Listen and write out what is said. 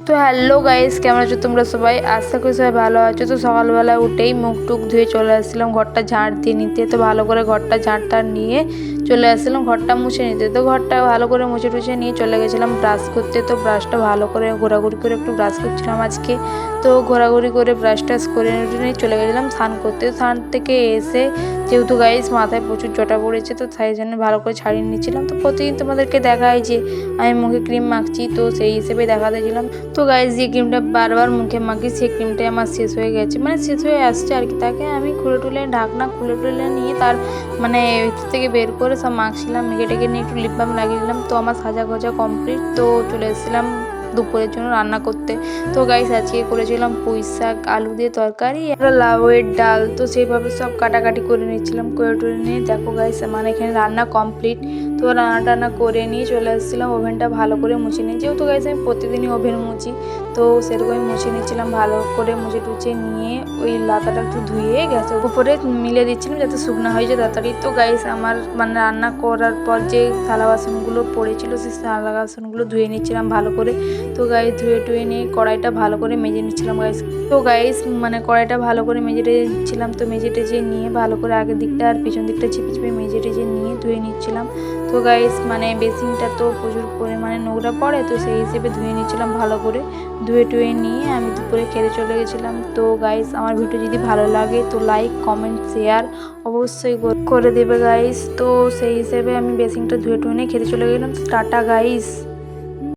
তো hello guys, কেমন আছো তোমরা সবাই? আশা করি সবাই ভালো আছো। তো সকালবেলা উঠেই মুখ টুক ধুয়ে চলে আসছিলাম ঘরটা ঝাড় দিয়ে নিতে। তো ভালো করে ঘরটা ঝাড়টা নিয়ে চলে আসছিলাম ঘরটা মুছে নিতে। তো ঘরটা ভালো করে মুছে টুছে নিয়ে চলে গেছিলাম ব্রাশ করতে। তো ব্রাশটা ভালো করে ঘোরাঘুরি করে একটু ব্রাশ করছিলাম আজকে। তো ঘোরাঘুরি করে ব্রাশ টাশ করে নিয়ে চলে গেছিলাম স্নান করতে। স্নান থেকে এসে যেহেতু গাইস মাথায় প্রচুর জটা পড়েছে, তো তাই জন্য ভালো করে ছাড়িয়ে নিচ্ছিলাম। তো প্রতিদিন তোমাদেরকে দেখায় যে আমি মুখে ক্রিম মাখছি, তো সেই হিসেবে দেখাতে ছিলাম। তো গাইস যে ক্রিমটা বারবার মুখে মাখি সেই ক্রিমটাই আমার শেষ হয়ে গেছে, মানে শেষ হয়ে আসছে আর কি। তাকে আমি খুলে টুলে ঢাকনা খুলে টুলে নিয়ে তার মানে ভিতর থেকে বের করে সব মাখছিলাম, মেখে টেকে নিয়ে একটু লিপ বাম লাগিয়ে দিলাম। তো আমার সাজা গোজা কমপ্লিট। তো চলে এসেছিলাম দুপুরের জন্য রান্না করতে। তো গাইস আজকে করেছিলাম পুঁই শাক আলু দিয়ে তরকারি আর লাউয়ের ডাল। তো সেইভাবে সব কাটাকাটি করে নিচ্ছিলাম, করে টুরে নিয়ে দেখো গাইস মানে এখানে রান্না কমপ্লিট। তো রান্না টান্না করে নিয়ে চলে আসছিলাম ওভেনটা ভালো করে মুছে নিয়ে, যেহেতু গাইস আমি প্রতিদিনই ওভেন মুছি, তো সেরকমই মুছে নিচ্ছিলাম ভালো করে মুছে টুছে নিয়ে ওই লাতাটা একটু ধুয়ে গ্যাসের উপরে মিলে দিচ্ছিলাম যাতে শুকনো হয়ে যায় তাড়াতাড়ি। তো গাইস আমার মানে রান্না করার পর যে থালা বাসনগুলো পড়েছিল সেই থালা বাসনগুলো ধুয়ে নিচ্ছিলাম ভালো করে। তো গাইস ধুয়ে টুয়ে নিয়ে কড়াইটা ভালো করে মেজে নিচ্ছিলাম গাইস। তো গাইস মানে কড়াইটা ভালো করে মেজে টেজে নিচ্ছিলাম। তো মেজে টেজে নিয়ে ভালো করে আগের দিকটা আর পিছন দিকটা চিপে চিপে মেজে টেজে নিয়ে ধুয়ে নিচ্ছিলাম। তো গাইস মানে বেসিনটা তো প্রচুর পরিমাণে নোংরা পড়ে, তো সেই হিসেবে ধুয়ে নিচ্ছিলাম ভালো করে। ধুয়ে টুয়ে নিয়ে আমি দুপুরে খেতে চলে গেছিলাম। তো গাইস আমার ভিডিও যদি ভালো লাগে তো লাইক কমেন্ট শেয়ার অবশ্যই করে দেবে গাইস। তো সেই হিসেবে আমি বেসিনটা ধুয়ে টুয়ে নিয়ে খেতে চলে গেলাম। Tata guys.